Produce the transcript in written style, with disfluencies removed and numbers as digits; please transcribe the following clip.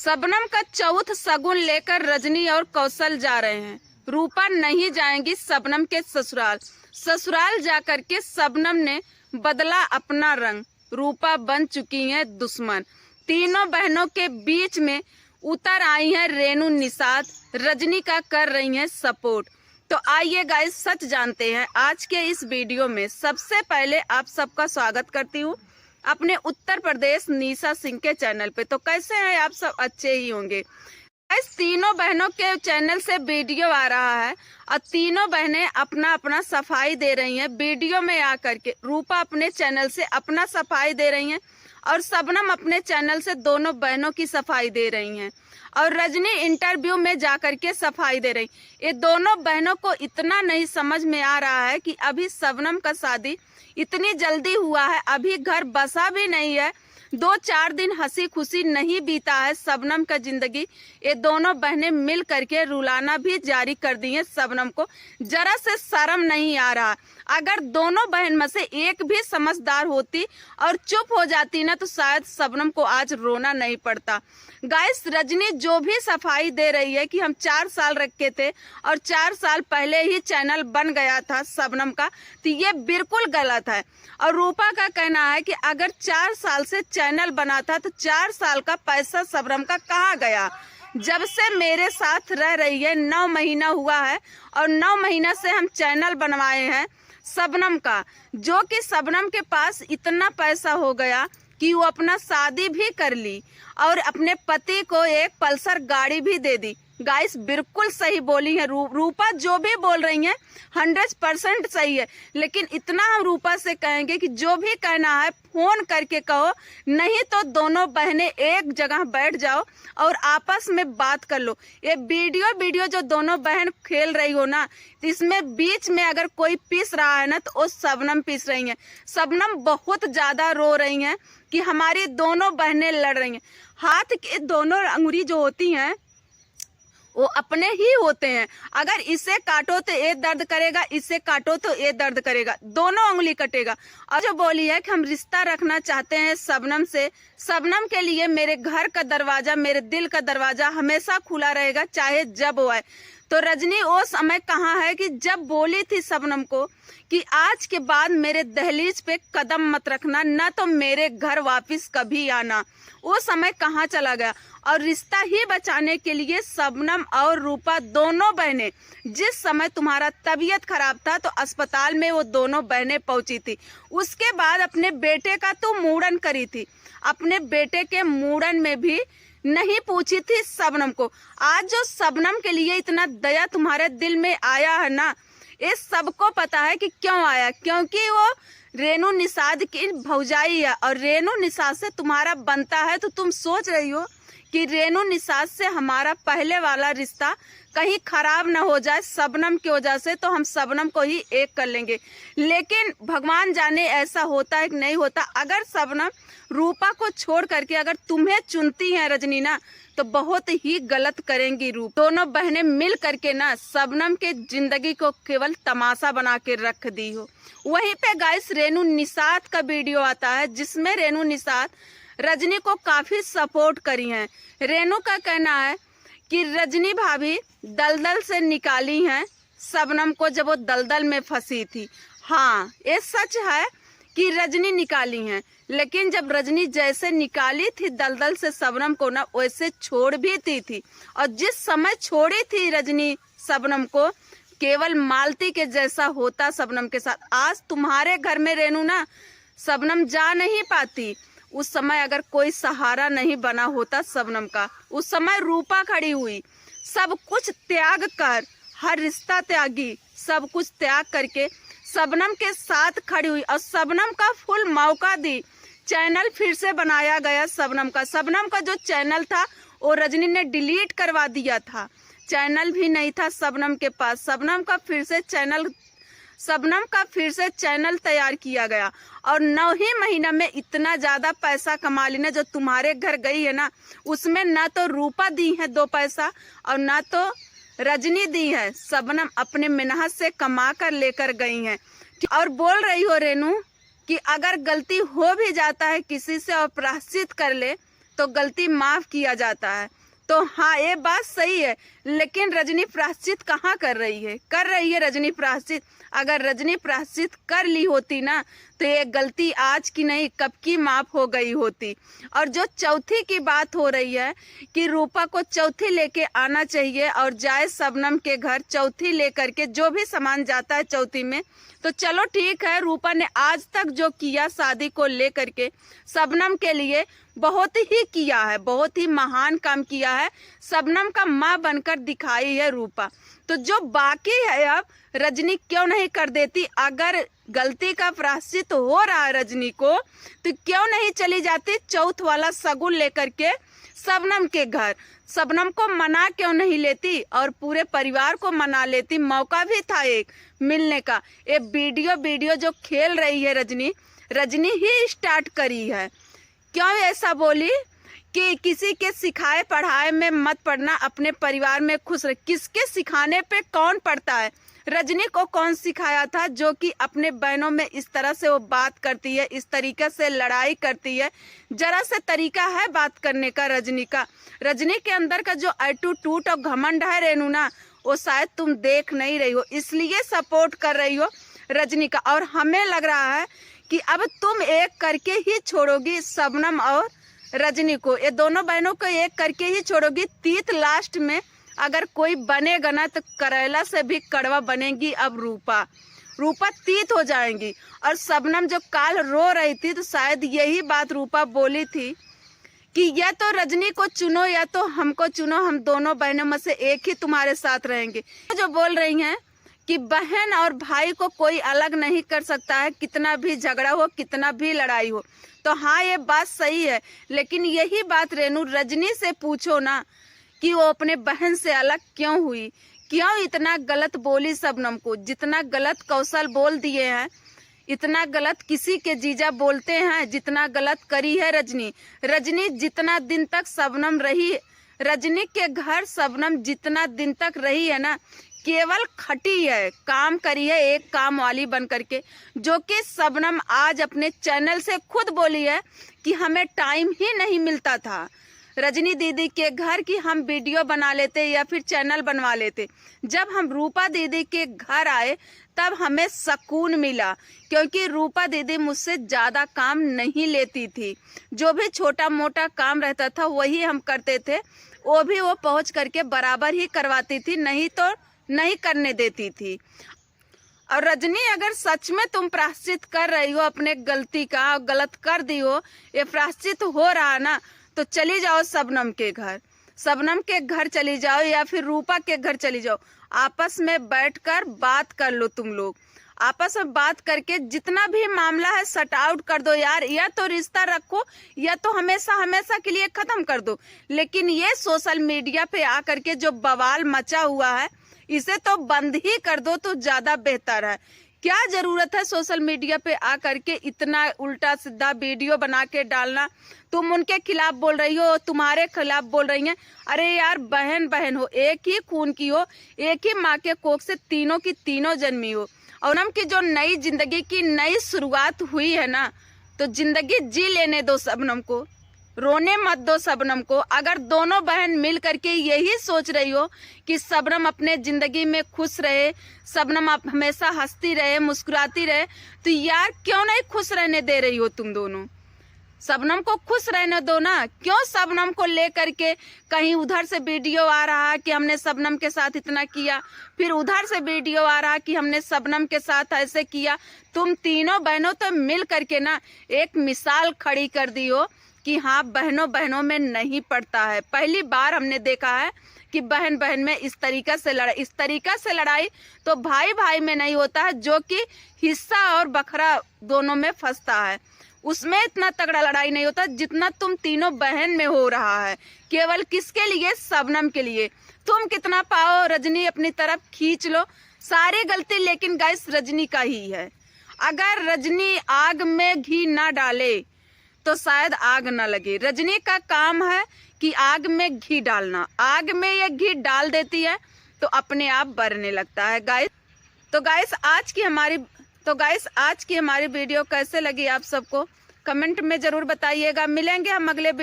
शबनम का चौथ शगुन लेकर रजनी और कौशल जा रहे हैं। रूपा नहीं जाएंगी शबनम के ससुराल। ससुराल जाकर के शबनम ने बदला अपना रंग। रूपा बन चुकी है दुश्मन। तीनों बहनों के बीच में उतर आई है रेनू निषाद। रजनी का कर रही है सपोर्ट। तो आइए गाइस सच जानते हैं आज के इस वीडियो में। सबसे पहले आप सबका स्वागत करती हूँ अपने उत्तर प्रदेश निशा सिंह के चैनल पे। तो कैसे हैं आप सब? अच्छे ही होंगे। गाइस तीनों बहनों के चैनल से वीडियो आ रहा है और तीनों बहनें अपना अपना सफाई दे रही हैं। वीडियो में आकर के रूपा अपने चैनल से अपना सफाई दे रही हैं और शबनम अपने चैनल से दोनों बहनों की सफाई दे रही हैं और रजनी इंटरव्यू में जाकर के सफाई दे रही। ये दोनों बहनों को इतना नहीं समझ में आ रहा है कि अभी शबनम का शादी इतनी जल्दी हुआ है, अभी घर बसा भी नहीं है, 2-4 दिन हंसी खुशी नहीं बीता है शबनम का जिंदगी। ये दोनों बहनें मिल करके रुलाना भी जारी कर दी है शबनम को। जरा से शर्म नहीं आ रहा। अगर दोनों बहन में से एक भी समझदार होती और चुप हो जाती ना तो शायद शबनम को आज रोना नहीं पड़ता। गाइस रजनी जो भी सफाई दे रही है कि हम 4 साल रखे थे और 4 साल पहले ही चैनल बन गया था शबनम का, तो ये बिल्कुल गलत है। और रूपा का कहना है कि अगर 4 साल से चैनल बना था तो 4 साल का पैसा शबनम का कहाँ गया? जब से मेरे साथ रह रही है 9 महीना हुआ है और 9 महीना से हम चैनल बनवाए हैं शबनम का, जो कि शबनम के पास इतना पैसा हो गया कि वो अपना शादी भी कर ली और अपने पति को एक पल्सर गाड़ी भी दे दी। गाइस बिल्कुल सही बोली है रूपा, जो भी बोल रही हैं 100% सही है। लेकिन इतना हम रूपा से कहेंगे कि जो भी कहना है फोन करके कहो, नहीं तो दोनों बहनें एक जगह बैठ जाओ और आपस में बात कर लो। ये वीडियो जो दोनों बहन खेल रही हो ना, इसमें बीच में अगर कोई पीस रहा है ना तो वो शबनम पीस रही है। शबनम बहुत ज्यादा रो रही हैं कि हमारी दोनों बहनें लड़ रही हैं। हाथ की दोनों अंगुली जो होती हैं वो अपने ही होते हैं। अगर इसे काटो तो ये दर्द करेगा, इसे काटो तो ये दर्द करेगा, दोनों उंगली कटेगा। और जो बोली है कि हम रिश्ता रखना चाहते हैं शबनम से, शबनम के लिए मेरे घर का दरवाजा, मेरे दिल का दरवाजा हमेशा खुला रहेगा, चाहे जब वो आए। तो रजनी वो समय कहाँ है कि जब बोली थी शबनम को कि आज के बाद मेरे दहलीज पे कदम मत रखना, ना तो मेरे घर वापस कभी आना, वो समय कहाँ चला गया? और रिश्ता ही बचाने के लिए शबनम और रूपा दोनों बहनें, जिस समय तुम्हारा तबीयत खराब था तो अस्पताल में वो दोनों बहनें पहुंची थी। उसके बाद अपने बेटे का तो मूड़न करी थी, अपने बेटे के मूड़न में भी नहीं पूछी थी शबनम को। आज जो शबनम के लिए इतना दया तुम्हारे दिल में आया है ना, ये सबको पता है कि क्यों आया, क्योंकि वो रेनू निषाद की भौजाई है और रेनू निषाद से तुम्हारा बनता है। तो तुम सोच रही हो कि रेनू निषाद से हमारा पहले वाला रिश्ता कहीं खराब ना हो जाए शबनम की वजह से, तो हम शबनम को ही एक कर लेंगे। लेकिन भगवान जाने ऐसा होता है कि नहीं होता। अगर शबनम रूपा को छोड़ करके अगर तुम्हें चुनती है रजनी ना, तो बहुत ही गलत करेंगी रूप। दोनों बहनें मिल करके ना शबनम के जिंदगी को केवल तमाशा बना के रख दी हो। वहीं पे गाइस रेनू निषाद का वीडियो आता है जिसमें रेनू निषाद रजनी को काफी सपोर्ट करी हैं। रेनू का कहना है कि रजनी भाभी दलदल से निकाली हैं शबनम को जब वो दलदल में फंसी थी। हाँ ये सच है कि रजनी निकाली हैं, लेकिन जब रजनी जैसे निकाली थी दलदल से शबनम को ना, वैसे छोड़ भी थी। और जिस समय छोड़ी थी रजनी शबनम को, केवल मालती के जैसा होता शबनम के साथ। आज तुम्हारे घर में रेनू ना शबनम जा नहीं पाती। उस समय अगर कोई सहारा नहीं बना होता शबनम का, उस समय रूपा खड़ी हुई, सब कुछ त्याग कर, हर रिश्ता त्यागी, सब कुछ त्याग करके शबनम के साथ खड़ी हुई और शबनम का फुल मौका दी। चैनल फिर से बनाया गया शबनम का जो चैनल था वो रजनी ने डिलीट करवा दिया था। चैनल भी नहीं था शबनम के पास। शबनम का फिर से चैनल तैयार किया गया और 9 ही महीना में इतना ज्यादा पैसा कमा ली ना, जो तुम्हारे घर गई है ना, उसमें ना तो रूपा दी है 2 पैसा और ना तो रजनी दी है। शबनम अपने मेहनत से कमा कर लेकर गई हैं। और बोल रही हो रेनू कि अगर गलती हो भी जाता है किसी से और प्रायश्चित कर ले तो गलती माफ किया जाता है। तो हाँ, ये बात सही है, लेकिन रजनी प्रायश्चित कहाँ कर रही है? कर रही है रजनी प्रायश्चित। अगर रजनी प्रायश्चित कर ली होती ना, तो ये गलती आज की नहीं कब की माफ हो गई होती। और जो चौथी की बात हो रही है कि रूपा को चौथी लेके आना चाहिए और जाए शबनम के घर चौथी लेकर के, जो भी सामान जाता है चौथी में, तो चलो ठीक है। रूपा ने आज तक जो किया शादी को लेकर के शबनम के लिए, बहुत ही किया है, बहुत ही महान काम किया है। शबनम का माँ बनकर दिखाई है रूपा। तो जो बाकी है अब रजनी क्यों नहीं कर देती? अगर गलती का प्रायश्चित हो रहा है रजनी को, तो क्यों नहीं चली जाती चौथ वाला शगुन लेकर के शबनम के घर? शबनम को मना क्यों नहीं लेती और पूरे परिवार को मना लेती? मौका भी था एक मिलने का। ये वीडियो जो खेल रही है रजनी ही स्टार्ट करी है। क्यों ऐसा बोली कि किसी के सिखाए पढ़ाए में मत पड़ना, अपने परिवार में खुश रह। किसके सिखाने पे कौन पढ़ता है? रजनी को कौन सिखाया था जो कि अपने बहनों में इस तरह से वो बात करती है, इस तरीके से लड़ाई करती है? जरा से तरीका है बात करने का रजनी का। रजनी के अंदर का जो एटीट्यूड और घमंड है रेनू ना, वो शायद तुम देख नहीं रही हो, इसलिए सपोर्ट कर रही हो रजनी का। और हमें लग रहा है कि अब तुम एक करके ही छोड़ोगी शबनम और रजनी को, ये दोनों बहनों को एक करके ही छोड़ोगी। तीत लास्ट में अगर कोई बनेगा ना, तो करेला से भी कड़वा बनेगी अब रूपा तीत हो जाएंगी। और शबनम जो काल रो रही थी, तो शायद यही बात रूपा बोली थी कि या तो रजनी को चुनो या तो हमको चुनो, हम दोनों बहनों में से एक ही तुम्हारे साथ रहेंगे। जो बोल रही हैं कि बहन और भाई को कोई अलग नहीं कर सकता है, कितना भी झगड़ा हो, कितना भी लड़ाई हो। तो हाँ, ये बात सही है, लेकिन यही बात रेनू रजनी से पूछो ना कि वो अपने बहन से अलग क्यों हुई, क्यों इतना गलत बोली शबनम को। जितना गलत कौशल बोल दिए हैं, इतना गलत किसी के जीजा बोलते हैं जितना गलत करी है रजनी जितना दिन तक शबनम रही, रजनी के घर शबनम जितना दिन तक रही है ना, केवल खटी है, काम करी है एक काम वाली बन करके। जो कि शबनम आज अपने चैनल से खुद बोली है कि हमें टाइम ही नहीं मिलता था रजनी दीदी के घर की हम वीडियो बना लेते या फिर चैनल बनवा लेते। जब हम रूपा दीदी के घर आए तब हमें सुकून मिला, क्योंकि रूपा दीदी मुझसे ज़्यादा काम नहीं लेती थी। जो भी छोटा मोटा काम रहता था वही हम करते थे, वो भी वो पहुंच करके बराबर ही करवाती थी, नहीं तो नहीं करने देती थी। और रजनी, अगर सच में तुम प्रायश्चित कर रही हो अपने गलती का, गलत कर दी हो, ये प्रायश्चित हो रहा ना, तो चली जाओ शबनम के घर चली जाओ या फिर रूपा के घर चली जाओ। आपस में बैठकर बात कर लो, तुम लोग आपस में बात करके जितना भी मामला है सट आउट कर दो यार। या तो रिश्ता रखो या तो हमेशा के लिए खत्म कर दो। लेकिन ये सोशल मीडिया पे आकर के जो बवाल मचा हुआ है, इसे तो बंद ही कर दो तो ज्यादा बेहतर है। क्या जरूरत है सोशल मीडिया पे आकर के इतना उल्टा सीधा वीडियो बना के डालना? तुम उनके खिलाफ बोल रही हो, तुम्हारे खिलाफ बोल रही हैं। अरे यार, बहन हो, एक ही खून की हो, एक ही माँ के कोख से तीनों की तीनों जन्मी हो। और हम की जो नई जिंदगी की नई शुरुआत हुई है ना, तो जिंदगी जी लेने दो शबनम को, रोने मत दो शबनम को। अगर दोनों बहन मिल करके यही सोच रही हो कि शबनम अपने जिंदगी में खुश रहे, शबनम हमेशा हंसती रहे, मुस्कुराती रहे, तो यार क्यों नहीं खुश रहने दे रही हो तुम दोनों? शबनम को खुश रहने दो ना। क्यों शबनम को लेकर के कहीं उधर से वीडियो आ रहा कि हमने शबनम के साथ इतना किया, फिर उधर से वीडियो आ रहा कि हमने शबनम के साथ ऐसे किया। तुम तीनों बहनों तो मिल करके ना एक मिसाल खड़ी कर दी हो कि हाँ, बहनों में नहीं पड़ता है। पहली बार हमने देखा है कि बहन में इस तरीका से लड़ाई तो भाई में नहीं होता है, जो कि हिस्सा और बखरा दोनों में फंसता है। उसमें इतना तगड़ा लड़ाई नहीं होता जितना तुम तीनों बहन में हो रहा है। केवल किसके लिए? शबनम के लिए। तुम कितना पाओ रजनी अपनी तरफ खींच लो, सारी गलती लेकिन गाइस रजनी का ही है। अगर रजनी आग में घी ना डाले तो शायद आग ना लगे। रजनी का काम है कि आग में घी डालना, आग में ये घी डाल देती है तो अपने आप बढ़ने लगता है गाइस। तो गाइस आज की हमारी वीडियो कैसे लगी आप सबको कमेंट में जरूर बताइएगा। मिलेंगे हम अगले वीडियो